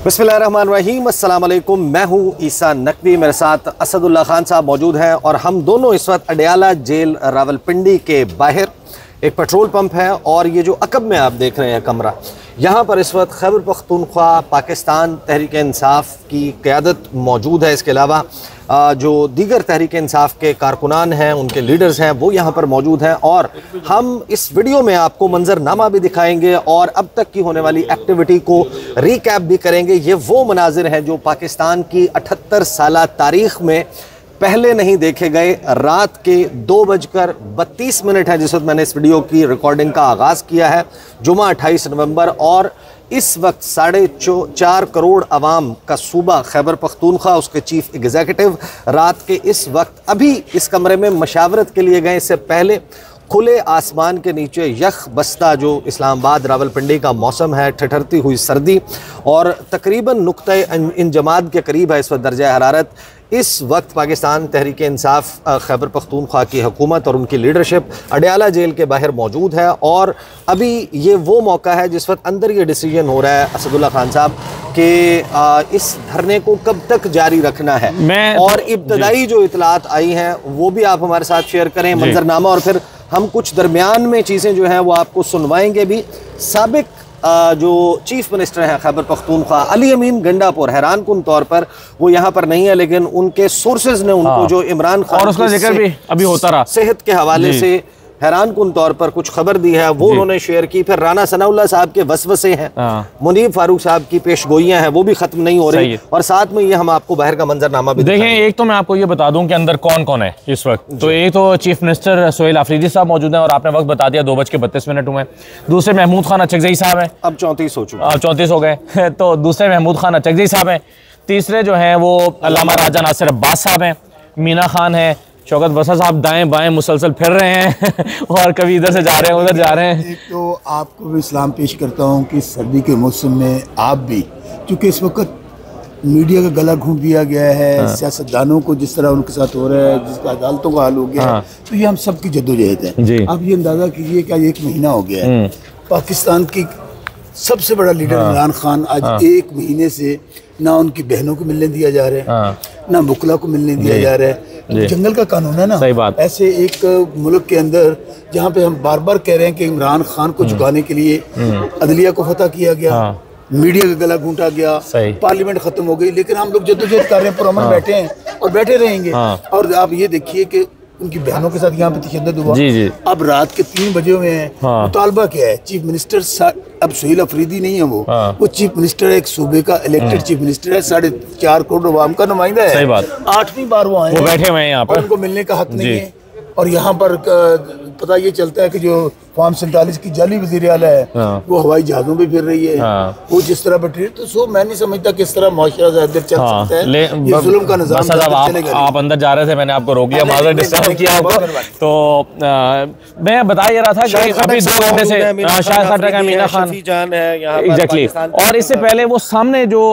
बिस्मिल्लाहिर्रहमानिर्रहीम, अस्सलाम वालेकुम। मैं हूँ ईसा नकवी, मेरे साथ असदुल्ला खान साहब मौजूद हैं और हम दोनों इस वक्त अडयाला जेल रावलपिंडी के बाहर एक पेट्रोल पंप है और ये जो अकब में आप देख रहे हैं कमरा, यहाँ पर इस वक्त खैबर पख्तूनख्वा पाकिस्तान तहरीक इंसाफ की क़यादत मौजूद है। इसके अलावा जो दीगर तहरीक इंसाफ के कारकुनान हैं, उनके लीडर्स हैं, वो यहाँ पर मौजूद हैं और हम इस वीडियो में आपको मंजरनामा भी दिखाएंगे और अब तक की होने वाली एक्टिविटी को रिकैप भी करेंगे। ये वो मनाजिर हैं जो पाकिस्तान की 78 साला तारीख़ में पहले नहीं देखे गए। रात के 2:32 है जिस वक्त मैंने इस वीडियो की रिकॉर्डिंग का आगाज़ किया है, जुमा 28 नवंबर, और इस वक्त 4.5 करोड़ आवाम का सूबा खैबर पख्तूनख्वा, उसके चीफ एग्जीक्यूटिव रात के इस वक्त अभी इस कमरे में मशावरत के लिए गए। इससे पहले खुले आसमान के नीचे यख बस्ता जो इस्लामाबाद रावलपिंडी का मौसम है, ठिठुरती हुई सर्दी और तकरीबन नुक्ते इंजमाद के करीब है इस वक्त दर्जा हरारत। इस वक्त पाकिस्तान तहरीक इंसाफ खैबर पख्तूनख्वा की हुकूमत और उनकी लीडरशिप अडयाला जेल के बाहर मौजूद है और अभी ये वो मौका है जिस वक्त अंदर ये डिसीजन हो रहा है असदुल्ला खान साहब कि इस धरने को कब तक जारी रखना है। और इब्तदाई जो इतलात आई हैं वो भी आप हमारे साथ शेयर करें, मंजरनामा, और फिर हम कुछ दरमियान में चीज़ें जो हैं वो आपको सुनवाएंगे भी। साबिक जो चीफ मिनिस्टर हैं खैबर पख्तूनख्वा अली अमीन गंडापुर, हैरान कुन तौर पर वो यहाँ पर नहीं है, लेकिन उनके सोर्सेज ने उनको जो इमरान खान और उसका जिक्र भी अभी होता रहा सेहत के हवाले से हैरान कुन तौर पर कुछ खबर दी है, वो उन्होंने शेयर की। फिर राना सनाउल्लाह साहब के वसवसे हैं, मुनीब फारूक साहब की पेशगोइयां हैं, वो भी खत्म नहीं हो रही, और साथ में ये हम आपको बाहर का मंजरनामा भी देखें। एक तो मैं आपको ये बता दूं कि अंदर कौन कौन है इस वक्त। तो एक तो चीफ मिनिस्टर सोहेल आफरीदी साहब मौजूद हैं और आपने वक्त बता दिया 2:32 हुए। दूसरे महमूद खान अचकज़ई साहब हैं, अब 34 हो चुके, 34 हो गए। तो दूसरे महमूद खान अचकज़ई साहब हैं। तीसरे जो हैं वो अल्लामा राजा नासिर अब्बास साहब हैं। मीना खान है। शौकत बसा साहब दाएं बाएं मुसलसल फिर रहे हैं और कभी इधर से जा रहे हैं उधर जा रहे हैं। एक तो आपको भी सलाम पेश करता हूँ कि सर्दी के मौसम में आप भी, क्योंकि इस वक्त मीडिया का गला घूट दिया गया है, सियासतदानों को जिस तरह उनके साथ हो रहा है, जिसका अदालतों का हाल हो गया है, तो ये हम सब की जद्दोजहद है। आप ये अंदाज़ा कीजिए कि आज 1 महीना हो गया है, पाकिस्तान की सबसे बड़ा लीडर इमरान खान आज 1 महीने से ना उनकी बहनों को मिलने दिया जा रहा है, ना बुकला को मिलने दिया जा रहा है। जंगल का कानून है ना, सही बात। ऐसे एक मुल्क के अंदर जहाँ पे हम बार बार कह रहे हैं कि इमरान खान को झुकाने के लिए अदलिया को फतह किया गया, मीडिया का गला घूंटा गया, पार्लियामेंट खत्म हो गई, लेकिन हम लोग जद्दोजहद कर रहे हैं, पुरअमन बैठे हैं और बैठे रहेंगे। और आप ये देखिए कि उनकी बहनों के साथ यहाँ पे तशद्दुद हुआ। अब रात के 3 बजे हुए हैं। मुतालबा क्या है? चीफ मिनिस्टर अब सोहेल अफरीदी नहीं है, वो चीफ मिनिस्टर है, एक सूबे का इलेक्टेड चीफ मिनिस्टर है, 4.5 करोड़ अवाम का नुमाइंदा है। सही बात। 8वीं बार वो आए, वो बैठे हुए हैं यहाँ पर, उनको मिलने का हक नहीं है। और यहाँ पर पता ये चलता है कि जो फॉर्म 47 की जाली वज़ीर आला है वो हवाई जहाजों पे फिर रही है, वो जिस तरह बैठी है, तो मैं नहीं समझता किस तरह मुआशरा चल सकता है। ये जुल्म का निज़ाम चलेगा। आप अंदर जा रहे थे, मैंने आपको रोक लिया, माज़रत डिस्टर्ब किया आपको। तो मैं बता ये रहा था कि अभी 2 घंटे से शायद खट्टर का मीना खान एग्जैक्टली, और इससे पहले वो सामने जो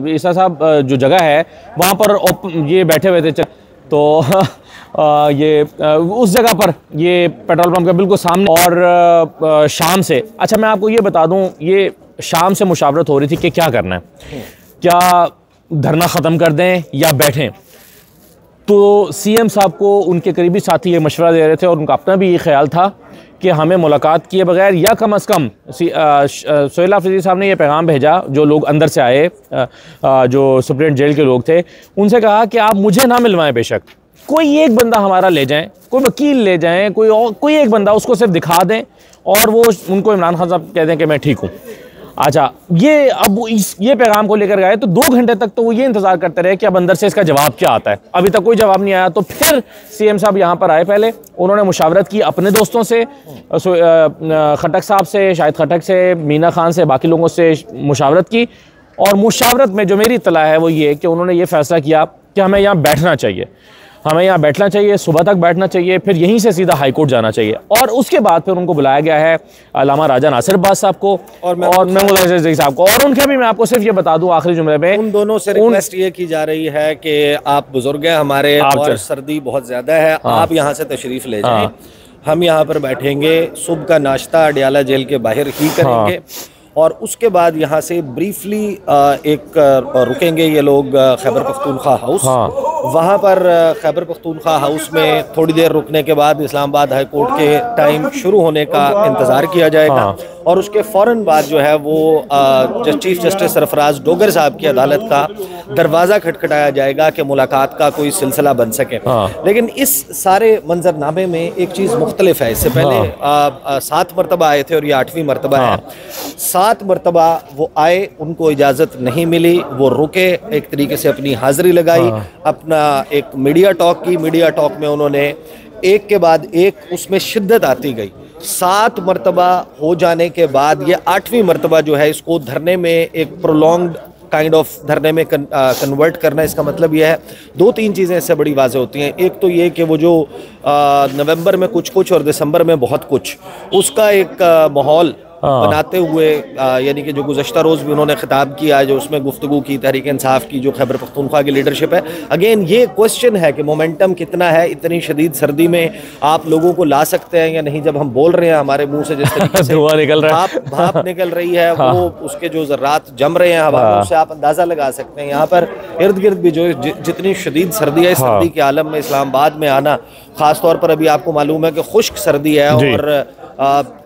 ईसा साहब जो जगह है वहाँ पर ये बैठे हुए थे, तो ये उस जगह पर ये पेट्रोल पंप के बिल्कुल सामने। और शाम से, अच्छा मैं आपको ये बता दूं, ये शाम से मुशावरत हो रही थी कि क्या करना है, क्या धरना ख़त्म कर दें या बैठें। तो सीएम साहब को उनके करीबी साथी ये मशवरा दे रहे थे और उनका अपना भी ये ख्याल था कि हमें मुलाकात किए बगैर या कम अज़ कम सोहेल आफरीदी साहब ने ये पैगाम भेजा, जो लोग अंदर से आए, जो सुप्रीम जेल के लोग थे, उनसे कहा कि आप मुझे ना मिलवाएं, बेशक कोई एक बंदा हमारा ले जाएं, कोई वकील ले जाएं, कोई एक बंदा, उसको सिर्फ दिखा दें और वो उनको इमरान खान साहब कह दें कि मैं ठीक हूँ। अच्छा, ये अब ये पैगाम को लेकर गए तो 2 घंटे तक तो वो ये इंतज़ार करते रहे कि अब अंदर से इसका जवाब क्या आता है। अभी तक कोई जवाब नहीं आया। तो फिर सीएम साहब यहाँ पर आए, पहले उन्होंने मुशावरत की अपने दोस्तों से, खटक साहब से, शाहिद खटक से, मीना खान से, बाकी लोगों से मुशावरत की। और मुशावरत में जो मेरी इत्तला है वो ये कि उन्होंने ये फैसला किया कि हमें यहाँ बैठना चाहिए, हमें यहाँ बैठना चाहिए, सुबह तक बैठना चाहिए, फिर यहीं से सीधा हाई कोर्ट जाना चाहिए। और उसके बाद फिर उनको बुलाया गया है अल्लामा राजा नासिर अब्बास साहब को और महमूद अचकज़ई साहब को। और उनके भी मैं आपको सिर्फ ये बता दूं आखिरी जुमले में, उन दोनों से रिक्वेस्ट ये की जा रही है कि आप बुजुर्ग हैं हमारे और सर्दी बहुत ज़्यादा है, आप यहाँ से तशरीफ़ ले जाएं, हम यहाँ पर बैठेंगे, सुबह का नाश्ता अडयाला जेल के बाहर ही करेंगे और उसके बाद यहाँ से ब्रीफली एक रुकेंगे ये लोग खैबर पख्तूनख्वा हाउस। वहाँ पर खैबर पख्तूनख्वा हाउस में थोड़ी देर रुकने के बाद इस्लामाबाद हाई कोर्ट के टाइम शुरू होने का इंतज़ार किया जाएगा और उसके फ़ौरन बाद जो है वो चीफ जस्टिस सरफराज डोगर साहब की अदालत का दरवाज़ा खटखटाया जाएगा कि मुलाकात का कोई सिलसिला बन सके। लेकिन इस सारे मंजरनामे में एक चीज़ मुख्तलिफ है। इससे पहले 7 मरतबा आए थे और ये 8वीं मरतबा है। 7 मरतबा वो आए, उनको इजाज़त नहीं मिली, वो रुके, एक तरीके से अपनी हाज़िरी लगाई, अपना एक मीडिया टॉक की। मीडिया टॉक में उन्होंने एक के बाद एक उसमें शिद्दत आती गई। 7 मरतबा हो जाने के बाद ये 8वीं मरतबा जो है इसको धरने में एक प्रोलॉन्ग्ड काइंड ऑफ धरने में कन्वर्ट करना। इसका मतलब यह है 2-3 चीज़ें इससे बड़ी वाज़ेह होती हैं। एक तो ये कि वो जो नवंबर में कुछ और दिसंबर में बहुत कुछ, उसका एक माहौल बनाते हुए यानी कि जो गुज़श्ता रोज़ भी उन्होंने खिताब किया, जो उसमें गुफ्तगू की तहरीक इंसाफ की जो खैबर पख्तूनख्वा की लीडरशिप है। अगेन ये क्वेश्चन है कि मोमेंटम कितना है, इतनी शदीद सर्दी में आप लोगों को ला सकते हैं या नहीं। जब हम बोल रहे हैं हमारे मुंह से जिस तरीके से भाप निकल रही है, वो उसके जो ज़र्रात जम रहे हैं हवा में, उससे आप अंदाज़ा लगा सकते हैं। यहाँ पर इर्द गिर्द भी जो जितनी शदीद सर्दी है, सर्दी के आलम में इस्लामाबाद में आना, ख़ास तौर पर अभी आपको मालूम है कि खुश्क सर्दी है और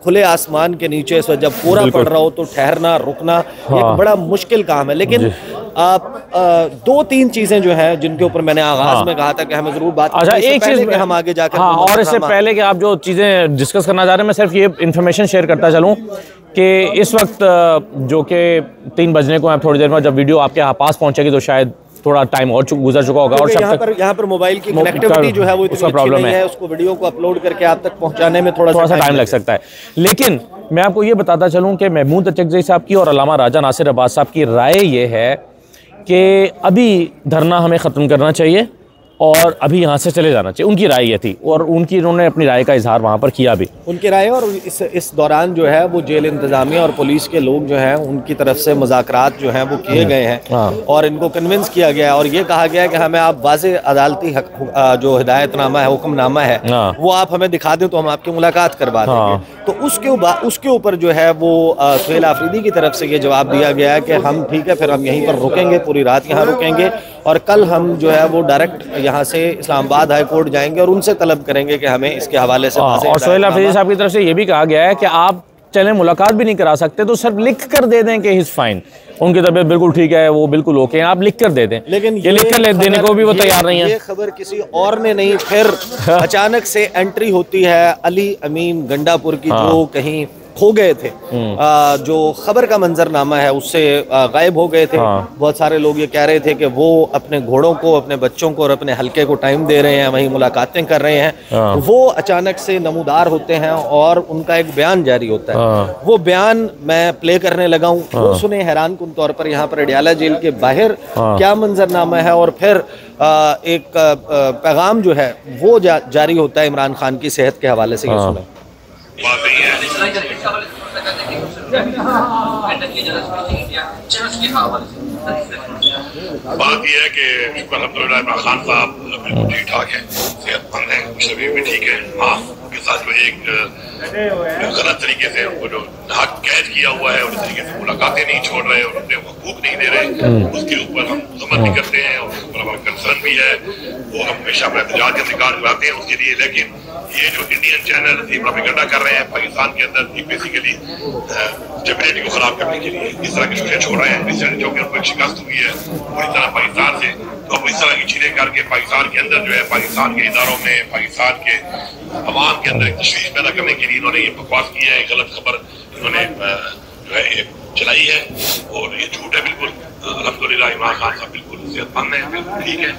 खुले आसमान के नीचे इस वक्त जब कोहरा पड़ रहा हो तो ठहरना रुकना एक बड़ा मुश्किल काम है। लेकिन 2-3 चीजें जो हैं जिनके ऊपर मैंने आगाज में कहा था कि हमें जरूर बात एक चीज हम आगे जाकर और इससे पहले कि आप जो चीजें डिस्कस करना चाह रहे हैं, मैं सिर्फ ये इन्फॉर्मेशन शेयर करता चलूं कि इस वक्त जो कि 3 बजने को है, थोड़ी देर में जब वीडियो आपके पास पहुंचेगी तो शायद थोड़ा टाइम और गुजर चुका होगा और यहाँ पर मोबाइल की कनेक्टिविटी जो है वो इतनी प्रॉब्लम है, उसको वीडियो को अपलोड करके आप तक पहुंचाने में थोड़ा सा टाइम लग सकता है। लेकिन मैं आपको ये बताता चलूं कि महमूद अचकज़ई साहब की और अल्लामा राजा नासिर अब्बास साहब की राय ये है कि अभी धरना हमें ख़त्म करना चाहिए और अभी यहाँ से चले जाना चाहिए। उनकी राय ये थी और उन्होंने अपनी राय का इजहार वहाँ पर किया भी। उनकी राय और इस दौरान जो है वो जेल इंतज़ामिया और पुलिस के लोग जो हैं उनकी तरफ से मुज़ाकरात जो हैं वो किए गए हैं और इनको कन्विंस किया गया और ये कहा गया कि हमें आप वाज़ेह अदालती जो हिदायतनामा है, हुक्मनामा है, वो आप हमें दिखा दें तो हम आपकी मुलाकात करवा देंगे। तो उसके ऊपर जो है वो सुहेल आफरीदी की तरफ से ये जवाब दिया गया है कि हम ठीक है, फिर हम यहीं पर रुकेंगे, पूरी रात यहाँ रुकेंगे और कल हम जो है वो डायरेक्ट यहाँ से इस्लामाबाद हाई कोर्ट जाएंगे और उनसे तलब करेंगे कि हमें इसके हवाले से। और सुहेल आफरीदी साहब की तरफ से ये भी कहा गया है कि आप चले मुलाकात भी नहीं करा सकते तो सिर्फ लिख कर दे दें कि ही इज फाइन, उनकी तबीयत बिल्कुल ठीक है, वो बिल्कुल ओके हैं, आप लिख कर दे दें। लेकिन ये लिख कर देने को भी वो तैयार नहीं है। ये खबर किसी और ने नहीं, फिर अचानक से एंट्री होती है अली अमीन गंडापुर की जो कहीं खो गए थे, जो खबर का मंजरनामा है उससे गायब हो गए थे। बहुत सारे लोग ये कह रहे थे कि वो अपने घोड़ों को, अपने बच्चों को और अपने हलके को टाइम दे रहे हैं, वहीं मुलाकातें कर रहे हैं। वो अचानक से नमूदार होते हैं और उनका एक बयान जारी होता है। वो बयान मैं प्ले करने लगा हूँ, वो सुने हैरान कुन तौर पर। यहाँ पर अडियाला जेल के बाहर क्या मंजरनामा है और फिर एक पैगाम जो है वो जारी होता है इमरान खान की सेहत के हवाले से। ये सुने। बात यह है कि अल्हम्दुलिल्लाह इमरान खान साहब बिल्कुल ठीक ठाक है, सेहतमंद है, शरीर भी ठीक है। हाँ, उनके साथ जो एक गलत तरीके से उनको जो हक कैद किया हुआ है, उस तरीके से मुलाकातें नहीं छोड़ रहे और अपने हकूक नहीं दे रहे, उसके ऊपर हम समझ भी करते हैं और उसके ऊपर हमारा कंसर्न भी है। वो हम हमेशा अपना एहतजाज हम रिकॉर्ड कराते हैं उसके लिए। लेकिन ये जो इंडियन चैनल प्रोपेगेंडा कर रहे हैं पाकिस्तान के अंदर बेसिकली स्टेबिलिटी को खराब करने के लिए इस तरह की चीजें छोड़ रहे हैं। रिसेंट जो कि उनको एक शिकस्त हुई है पूरी तरह पाकिस्तान से, तो अब इस तरह की चीजें करके पाकिस्तान के अंदर जो है, पाकिस्तान के इदारों में, पाकिस्तान के अवाम के अंदर एक तशवीश पैदा करने के लिए इन्होंने ये बकवास की है, गलत खबर इन्होंने जो है ये चलाई है और ये झूठ है बिल्कुल। अल्हम्दुलिल्लाह इमरान खान साहब बिल्कुल सेहतमंद है, बिल्कुल ठीक है,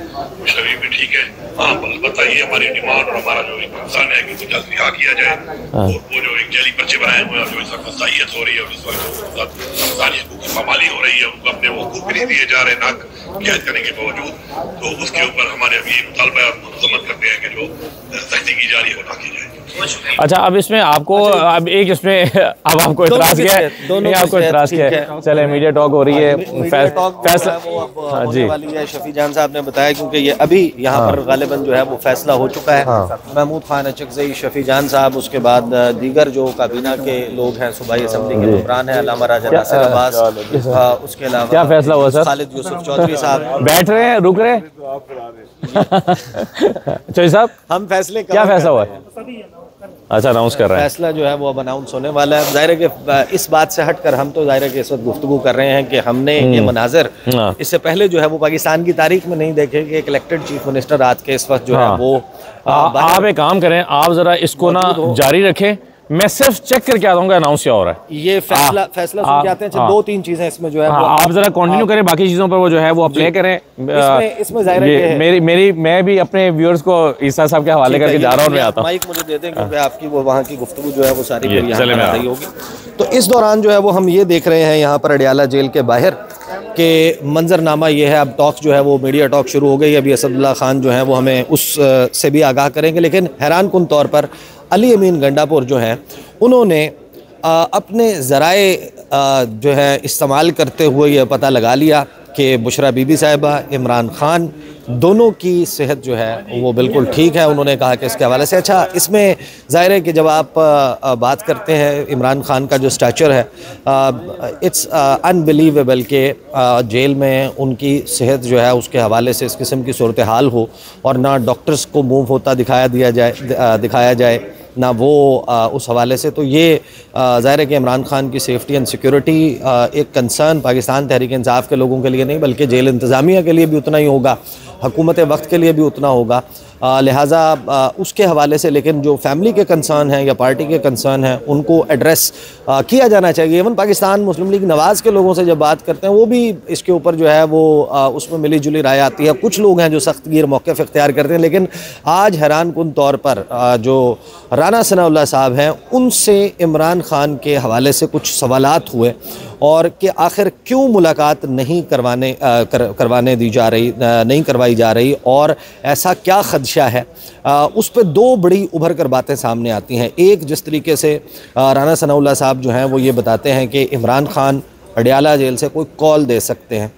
शरीर भी ठीक है। हाँ, बताइए हमारी डिमांड और हमारा जो कंसर्न है कि जल्द रिहा किया जाए और वो जो एक जैली पर्चे बनाए हुए हैं और जो इस वक्त सहियत हो रही है और इस वक्त इंसानी हकूक़ की पामाली हो रही है, उनको अपने वो को फ्री दिए जा रहे ना कैद करने के बावजूद, तो उसके ऊपर हमारे अभी मुतालबा मजम्मत करते हैं कि जो सख्ती की जा रही है वो ना की जाए। अच्छा, अब इसमें आपको अब एक इसमें अब आपको इतराज क्या है? आपको इतराज क्या है? चले मीडिया टॉक हो रही है, फैसला जी वाली है। शफी जान साहब ने बताया क्योंकि ये अभी यहाँ पर गालिबन जो है वो फैसला हो चुका है। महमूद खान अचकज़ई, शफी जान साहब, उसके बाद दीगर जो काबीना के लोग हैं, सूबाई असम्बली के मेंबरान हैं, अल्लामा राजा नासिर अब्बास, उसके अलावा क्या फैसला हुआ सर? खालिद यूसुफ चौधरी साहब बैठ रहे हैं, रुक रहे चौधरी साहब, हम फैसले क्या फैसला हुआ? अच्छा, अनाउंस कर रहे हैं। फैसला जो है वो अब अनाउंस होने वाला है। ज़ाहिर है कि इस बात से हटकर हम तो ज़ाहिर है कि इस वक्त गुफ्तगू कर रहे हैं कि हमने ये मनाज़र इससे पहले जो है वो पाकिस्तान की तारीख में नहीं देखे कि एक इलेक्टेड चीफ मिनिस्टर आज के इस वक्त जो है वो आप एक काम करें, आप ज़रा इसको ना जारी रखें, मैं सिर्फ चेक करके आता हूँ अनाउंस क्या हो रहा है। ये फैसला सुन के आते हैं। अच्छा, 2-3 चीजें इसमें जो है आप जरा कंटिन्यू करें, बाकी चीजों पर वो जो है वो अप्लाई करें। इसमें जाहिर है मैं भी अपने व्यूअर्स को ईसा साहब के हवाले करके जा रहा हूँ। मैं आता हूँ, माइक मुझे दे दें क्योंकि आपकी वो वहाँ की गुफ्तगू जो है वो सारी होगी। तो इस दौरान जो है वो हम ये देख रहे हैं यहाँ पर अडियाला जेल के बाहर के मंजरनामा ये है। अब टॉक जो है वो मीडिया टॉक शुरू हो गई। अभी असदुल्ला खान जो है वो हमें उस से भी आगाह करेंगे, लेकिन हैरान कुन तौर पर अली अमीन गंडापुर जो हैं उन्होंने अपने ज़राए जो है इस्तेमाल करते हुए ये पता लगा लिया कि बुशरा बीबी साहिबा, इमरान खान दोनों की सेहत जो है वो बिल्कुल ठीक है। उन्होंने कहा कि इसके हवाले से अच्छा, इसमें ज़ाहिर है कि जब आप बात करते हैं इमरान खान का जो स्टैचर है, इट्स अनबिलीवेबल के जेल में उनकी सेहत जो है उसके हवाले से इस किस्म की सूरत हाल हो और ना डॉक्टर्स को मूव होता दिखाया जाए ना वो उस हवाले से। तो ये ज़ाहिर है कि इमरान खान की सेफ्टी एंड सिक्योरिटी एक कंसर्न पाकिस्तान तहरीक इंसाफ के लोगों के लिए नहीं बल्कि जेल इंतज़ामिया के लिए भी उतना ही होगा, हुकूमत वक्त के लिए भी उतना होगा। लिहाजा उसके हवाले से लेकिन जो फैमिली के कंसर्न हैं या पार्टी के कंसर्न हैं उनको एड्रेस किया जाना चाहिए। इवन पाकिस्तान मुस्लिम लीग नवाज़ के लोगों से जब बात करते हैं वो भी इसके ऊपर जो है वो उसमें मिली जुली राय आती है। कुछ लोग हैं जो सख्त गिर मौक़िफ़ इख्तियार करते हैं, लेकिन आज हैरान कुन तौर पर जो राना सनाउल्लाह साहब हैं उनसे इमरान खान के हवाले से कुछ सवालात हुए और कि आखिर क्यों मुलाकात नहीं करवाई जा रही और ऐसा क्या खदशा है, उस पर दो बड़ी उभर कर बातें सामने आती हैं। एक, जिस तरीके से राना सनाउल्लाह साहब जो हैं वो ये बताते हैं कि इमरान खान अडियाला जेल से कोई कॉल दे सकते हैं।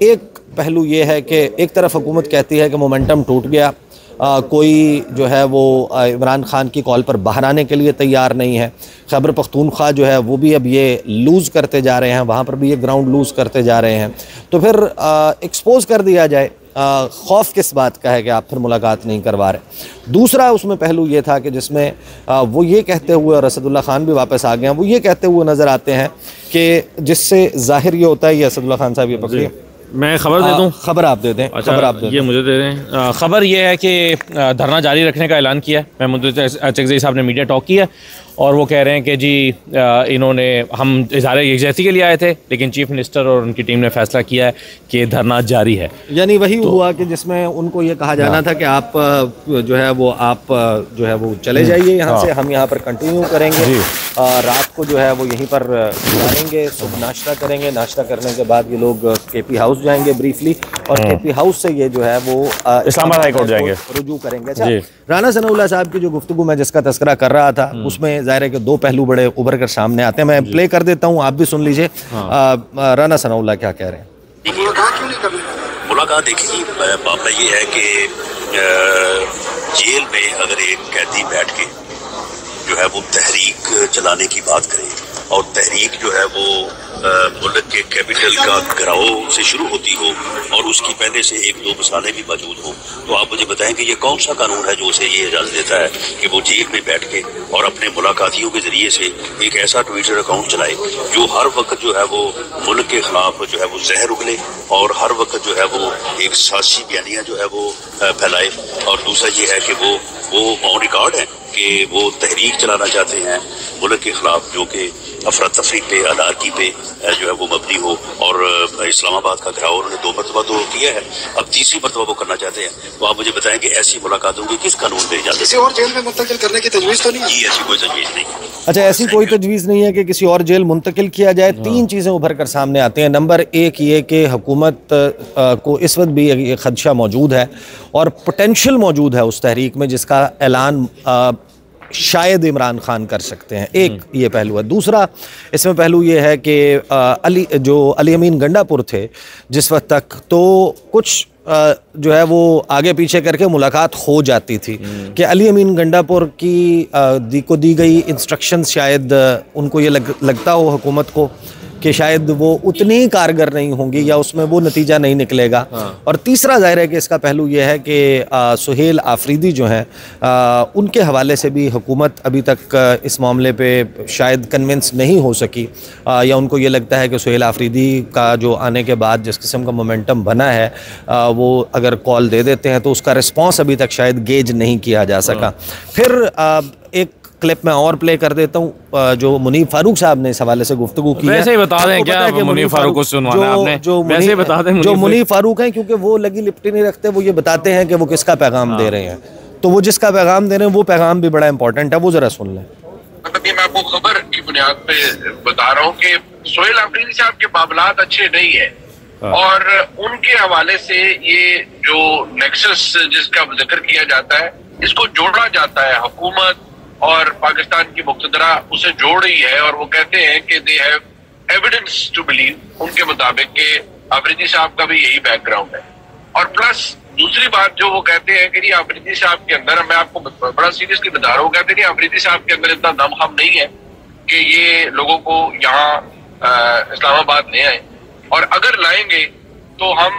एक पहलू ये है कि एक तरफ हुकूमत कहती है कि मोमेंटम टूट गया, कोई जो है वो इमरान खान की कॉल पर बाहर आने के लिए तैयार नहीं है। खैबर पख्तूनख्वा जो है वो भी अब ये लूज़ करते जा रहे हैं, वहाँ पर भी ये ग्राउंड लूज़ करते जा रहे हैं। तो फिर एक्सपोज कर दिया जाए, खौफ किस बात का है कि आप फिर मुलाकात नहीं करवा रहे। दूसरा उसमें पहलू ये था कि जिसमें वो ये कहते हुए, और असदुल्ला खान भी वापस आ गए हैं, वो ये कहते हुए नज़र आते हैं कि जिससे जाहिर ये होता है, ये असदुल्ला खान साहब ये पकड़िए, मैं खबर दे दूं? खबर आप दे दें। अच्छा, खबर आप दे दें। ये मुझे दे दें। खबर ये है कि धरना जारी रखने का ऐलान किया है। महमूद अचकज़ई साहब ने मीडिया टॉक किया और वो कह रहे हैं कि जी इन्होंने, हम इज़हार यकजहती के लिए आए थे लेकिन चीफ मिनिस्टर और उनकी टीम ने फैसला किया है कि धरना जारी है। यानी वही हुआ कि जिसमें उनको ये कहा जाना था कि आप जो है वो चले जाइए यहाँ से, हम यहाँ पर कंटिन्यू करेंगे, रात को जो है वो यहीं पर गुजारेंगे, सुबह नाश्ता करेंगे, नाश्ता करने के बाद ये लोग केपी हाउस जाएंगे ब्रीफली और केपी हाउस से ये जो है वो इस्लामाबाद हाई कोर्ट जाएंगे, रुजू करेंगे। अच्छा, राना सनाउल्लाह साहब की जो गुफ्तगू में जिसका तस्करा कर रहा था उसमें ज़ाहिर है कि दो पहलू बड़े उभर कर सामने आते हैं। मैं प्ले कर देता हूँ, आप भी सुन लीजिए राना सनाउल्लाह क्या कह रहे हैं। मुलाकात देखिए, मामला ये है कि जेल में अगर एक कैदी बैठ के जो है वो तहरीक चलाने की बात करे और तहरीक जो है वो मुल्क के कैपिटल का घराव से शुरू होती हो और उसकी पहले से एक दो मिसालें भी मौजूद हों, तो आप मुझे बताएं कि ये कौन सा कानून है जो उसे ये इजाज़त देता है कि वो जेल में बैठ के और अपने मुलाकातियों के ज़रिए से एक ऐसा ट्विटर अकाउंट चलाए जो हर वक्त जो है वो मुल्क के ख़िलाफ़ जो है वो जहर उगले और हर वक्त जो है वो एक सासी बयानियाँ जो है वो फैलाए। और दूसरा ये है कि वो ऑन रिकॉर्ड है कि वो तहरीक चलाना चाहते हैं मुल्क के ख़िलाफ़ जो कि अफरा तफरी पे, अनारकी पे जो है वो मबनी हो और इस्लामाबाद का घिराव उन्होंने 2 मरतबा तो किया है, अब तीसरी मरतबा वो करना चाहते हैं। तो आप मुझे बताएं कि ऐसी मुलाकातों की किस कानून पे इजाज़त? किसी और जेल में मुंतकिल करने की तजवीज़ तो नहीं? जी, ऐसी कोई तजवीज़ नहीं। अच्छा, ऐसी कोई तजवीज़ नहीं है कि किसी और जेल मुंतकिल किया जाए। तीन चीज़ें उभर कर सामने आती हैं। नंबर एक ये कि हुकूमत को इस वक्त भी ये खदशा मौजूद है और पोटेंशियल मौजूद है उस तहरीक में जिसका ऐलान शायद इमरान खान कर सकते हैं। एक ये पहलू है। दूसरा इसमें पहलू ये है कि अली अमीन गंडापुर थे जिस वक्त तक, तो कुछ जो है वो आगे पीछे करके मुलाकात हो जाती थी कि अली अमीन गंडापुर की को दी गई इंस्ट्रक्शंस शायद उनको ये लगता हो हुकूमत को कि शायद वो उतनी कारगर नहीं होंगी या उसमें वो नतीजा नहीं निकलेगा। और तीसरा जाहिर है कि इसका पहलू ये है कि सुहेल आफरीदी जो हैं उनके हवाले से भी हुकूमत अभी तक इस मामले पे शायद कन्विंस नहीं हो सकी, या उनको ये लगता है कि सुहेल आफरीदी का जो आने के बाद जिस किस्म का मोमेंटम बना है वो अगर कॉल दे देते हैं तो उसका रिस्पॉन्स अभी तक शायद गेज नहीं किया जा सका। फिर एक क्लिप में और प्ले कर देता हूँ जो मुनीफ फारूक साहब ने इस हवाले से गुफ्तगू की है। वैसे ही बता दें क्या मुनीफ फारूक को सुनवाना आपने? वैसे ही बता दें जो मुनीफ फारूक हैं, क्योंकि वो लगी लिपटी नहीं रखते, वो ये बताते हैं कि वो किसका पैगाम दे रहे हैं, तो वो जिसका पैगाम दे रहे हैं वो पैगाम भी बड़ा इंपॉर्टेंट है, वो जरा सुन लें। मतलब ये मैं आपको खबर की बुनियाद पे बता रहा हूँ कि सुहेल आफरीदी साहब के मामलात अच्छे नहीं है और उनके हवाले से ये जो नेक्सस जिसका जिक्र किया जाता है इसको जोड़ा जाता है, हुकूमत और पाकिस्तान की मुक्तदरा उसे जोड़ रही है और वो कहते हैं कि they have evidence to believe, उनके मुताबिक कि आफरीदी साहब का भी यही बैकग्राउंड है। और प्लस दूसरी बात जो वो कहते हैं कि आफरीदी साहब के अंदर, मैं आपको बड़ा सीरियसली बता रहा हूँ, कहते हैं आफरीदी साहब के अंदर इतना दमखम नहीं है कि ये लोगों को यहाँ इस्लामाबाद ले आए, और अगर लाएंगे तो हम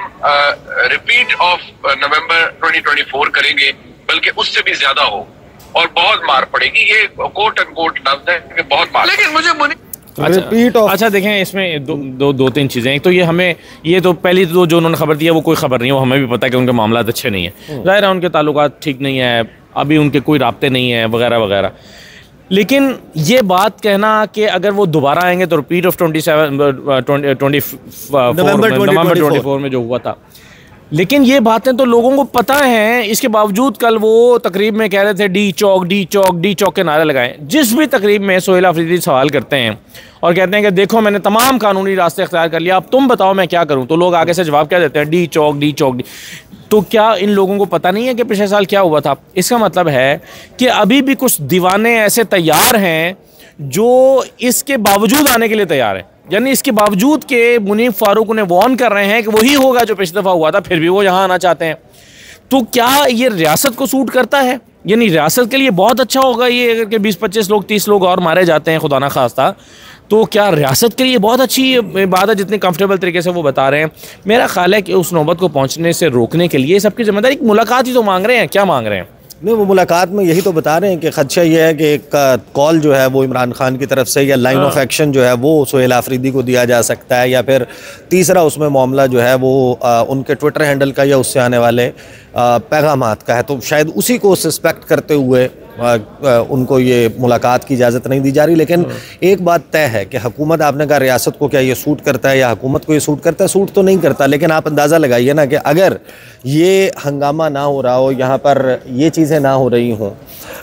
रिपीट ऑफ नवंबर 2024 करेंगे, बल्कि उससे भी ज्यादा हो और बहुत मार पड़ेगी। ये कोट एंड कोट लफ्ज है कि बहुत मार। लेकिन मुझे अच्छा देखें, इसमें दो तीन चीज़ें। एक तो ये हमें ये तो पहली तो जो उन्होंने खबर दी है वो कोई खबर नहीं है, वो हमें भी पता है कि उनके मामला अच्छे नहीं है, ज़ाहिर है उनके ताल्लुकात ठीक नहीं है, अभी उनके कोई राब्ते नहीं है वगैरह वगैरह। लेकिन ये बात कहना कि अगर वो दोबारा आएंगे तो रिपीट ऑफ 24 नवंबर में जो हुआ था, लेकिन ये बातें तो लोगों को पता है। इसके बावजूद कल वो तकरीब में कह रहे थे डी चौक डी चौक डी चौक के नारे लगाएं। जिस भी तकरीब में सुहेल आफरीदी सवाल करते हैं और कहते हैं कि देखो मैंने तमाम कानूनी रास्ते अख्तियार कर लिया, अब तुम बताओ मैं क्या करूं, तो लोग आगे से जवाब क्या देते हैं, डी चौक डी चौक डी। तो क्या इन लोगों को पता नहीं है कि पिछले साल क्या हुआ था? इसका मतलब है कि अभी भी कुछ दीवाने ऐसे तैयार हैं जो इसके बावजूद आने के लिए तैयार हैं, यानी इसके बावजूद के मुनीफ फारूक उन्हें वार्न कर रहे हैं कि वही होगा जो पिछली दफ़ा हुआ था, फिर भी वो यहाँ आना चाहते हैं। तो क्या ये रियासत को सूट करता है? यानी रियासत के लिए बहुत अच्छा होगा ये अगर कि 20-25 लोग 30 लोग और मारे जाते हैं खुदा ना खास्ता, तो क्या रियासत के लिए बहुत अच्छी बात है जितनी कंफर्टेबल तरीके से वो बता रहे हैं? मेरा ख्याल है कि उस नौबत को पहुँचने से रोकने के लिए सबकी जिम्मेदारी, मुलाकात ही तो मांग रहे हैं, क्या मांग रहे हैं? नहीं, वो मुलाकात में यही तो बता रहे हैं कि खदशा ये है कि एक कॉल जो है वो इमरान खान की तरफ से या लाइन ऑफ एक्शन जो है वो सुहेल आफरीदी को दिया जा सकता है, या फिर तीसरा उसमें मामला जो है वो उनके ट्विटर हैंडल का या उससे आने वाले पैगामात का है। तो शायद उसी को सस्पेक्ट करते हुए उनको ये मुलाकात की इजाज़त नहीं दी जा रही। लेकिन एक बात तय है कि हुकूमत, आपने कहा रियासत को क्या ये सूट करता है या हुकूमत को ये सूट करता है, सूट तो नहीं करता। लेकिन आप अंदाज़ा लगाइए ना कि अगर ये हंगामा ना हो रहा हो, यहाँ पर ये चीज़ें ना हो रही हों,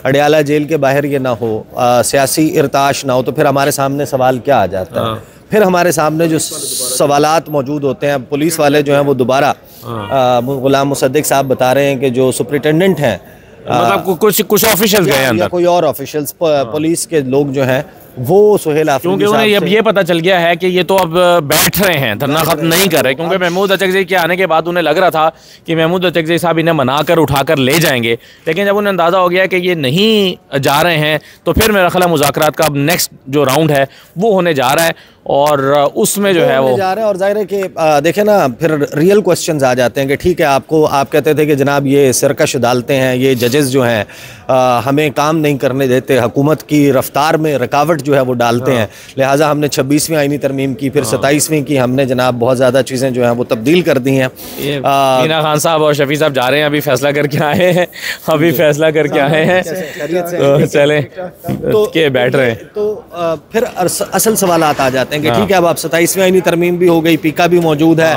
अडयाला जेल के बाहर ये ना हो, सियासी इर्ताश ना हो, तो फिर हमारे सामने सवाल क्या आ जाता है? फिर हमारे सामने जो सवालात मौजूद होते हैं, पुलिस वाले जो हैं वो दोबारा गुलाम मुसद्दिक साहब बता रहे हैं कि जो सुपरिटेंडेंट हैं, मतलब कुछ ऑफिशियल्स गए अंदर, कोई और ऑफिशियल्स, पुलिस के लोग जो हैं वो सुहेल आफरीदी, क्योंकि उन्हें अब ये पता चल गया है कि ये तो अब बैठ रहे हैं, धरना खत्म नहीं कर रहे, क्योंकि महमूद अचकज़ई के आने के बाद उन्हें लग रहा था कि महमूद अचकज़ई साहब इन्हें मनाकर उठाकर ले जाएंगे। लेकिन जब उन्हें अंदाज़ा हो गया कि ये नहीं जा रहे हैं तो फिर मेरा ख्याल मुज़ाकरात का अब नेक्स्ट जो राउंड है वो होने जा रहा है और उसमें जो है वो जा रहा है। और जाहिर है कि देखें ना, फिर रियल क्वेश्चंस आ जाते हैं कि ठीक है, आप कहते थे कि जनाब ये सरकश डालते हैं, ये जजेस जो हैं हमें काम नहीं करने देते, हुकूमत की रफ्तार में रुकावट जो है वो डालते हैं। लिहाजा हमने 26वीं आईनी तरमीम की, फिर 27वीं की, हमने जनाब बहुत ज़्यादा चीज़ें जो हैं वो तब्दील कर दी हैं। मीना खान साहब और शफी साहब जा रहे हैं, अभी फैसला करके आए हैं, अभी फैसला करके आए हैं, तो चले के बैठ रहे हैं। तो फिर असल सवालात आ जाते हैं कि ठीक है, अब आप 27वीं आईनी तरमीम भी हो गई, पीका भी मौजूद है,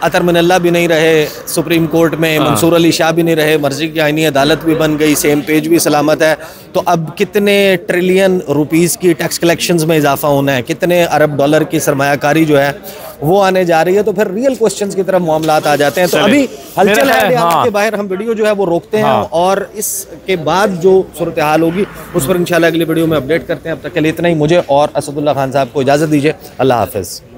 अतर मिनल्ला भी नहीं रहे सुप्रीम कोर्ट में, मंसूर अली शाह भी नहीं रहे, मर्जी की आईनी अदालत भी बन गई, सेम पेज भी सलामत है, तो अब कितने ट्रिलियन रुपीस की टैक्स कलेक्शंस में इजाफा होना है, कितने अरब डॉलर की सरमायाकारी जो है वो आने जा रही है, तो फिर रियल क्वेश्चंस की तरफ मामलात आ जाते हैं। तो अभी हलचल है के बाहर, हम वीडियो जो है वो रोकते हैं और इसके बाद जो सूरत हाल होगी उस पर इंशाल्लाह अगली वीडियो में अपडेट करते हैं। अब तक के लिए इतना ही। मुझे और असदुल्ला खान साहब को इजाज़त दीजिए। अल्लाह हाफिज़।